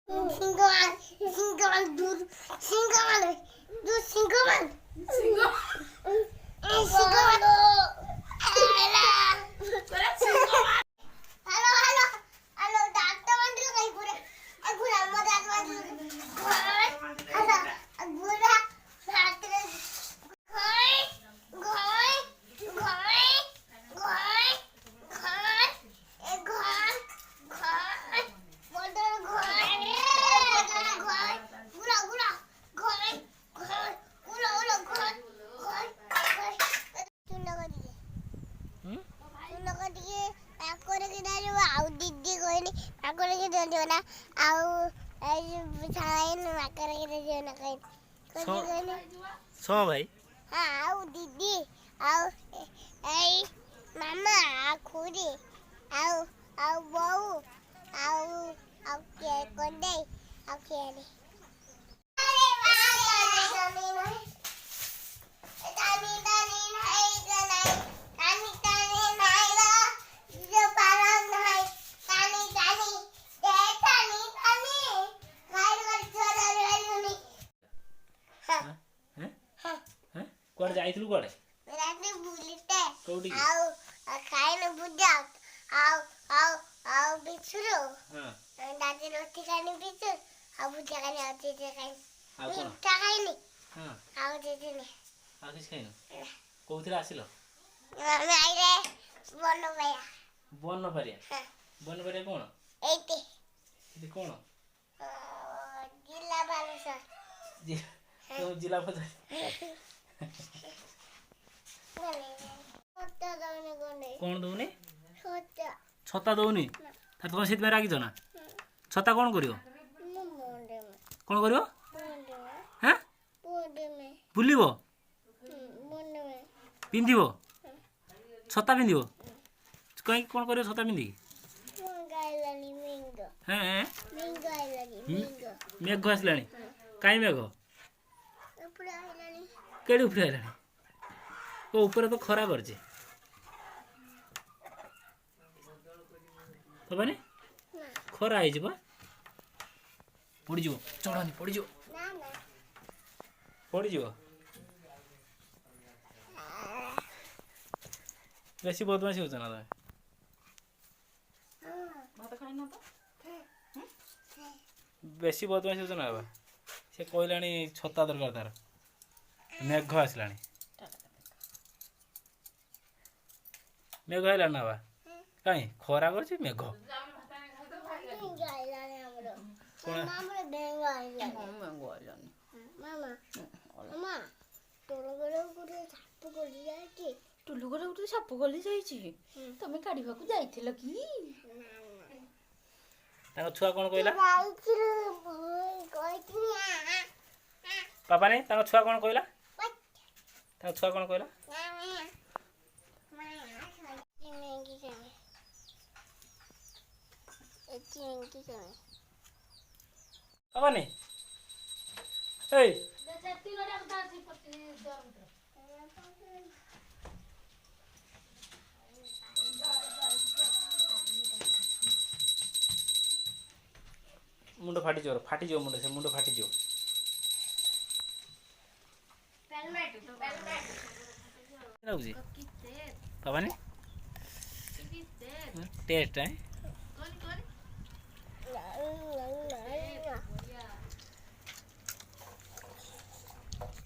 Singoman, singoman, dur, singoman, dur, singoman, singoman, singoman. Halo, halo, halo, doctor mandir kai pura, aku nama doctor mandir. Halo, aku dah doctor. Goi, goi, goi, goi, goi, goi, goi, bodoh goi. Gula, gula, goi, goi, gula, gula, goi, goi, goi. Tuna kadi. Tuna kadi. Aku lagi dari wow didi goi ni. Aku lagi dari mana? Au, sain aku lagi dari mana kain. सो भाई हाँ दीदी आओ मामा खुदी आओ आओ बहू आओ आओ के कोंडे आओ केरी कुआडे जाइथिलु कुआडे रानी बुलिते कोउडी आओ खाइने बुझा आओ आओ आओ बिछुरो हां दादी रोटी खाने बिछुर आओ बुझा खाने आओ चीजे खाने आ कोन मिठा खाइने हां आओ चीजे ने आ किस खाइनो कोउथिरा आसिलो मैं आइले बन परिया कोन एते इते कोन जिला बालेश्वर जी तो जिला पता कौन दौनी छता दौनी तुम से रागिच ना छता कौन कर कौन कर हाँ बुल पिंध छता पिंध कहीं कौन कर छता पिंधिकी मेघ आसला कहीं मेघ केड़ी उपरे आइलानी ओ ऊपर तो खरा करजे तो माने खरा आई जबा पड़ी जो चढ़ानी पड़ी जो पड़ी जो बेसी बदमाशी होछ ना तमे भात खाइ ना तो बेसी बदमाशी होछ ना बाबा से कहलानी छता दरकार तार मेघ आसलानी मेघ आइला ना बा कहीं खरा कर मेघ टुलु घर गोटे साप गली जाइए तुम काढ़ा जाइल कि छुआ कौन कहला पापा ने छुआ कौन कहला छुआ कौन कहला पापा ने ए मुंड फाटी जो मुंड से मुंड फाटी जो पापा ने टेस्ट है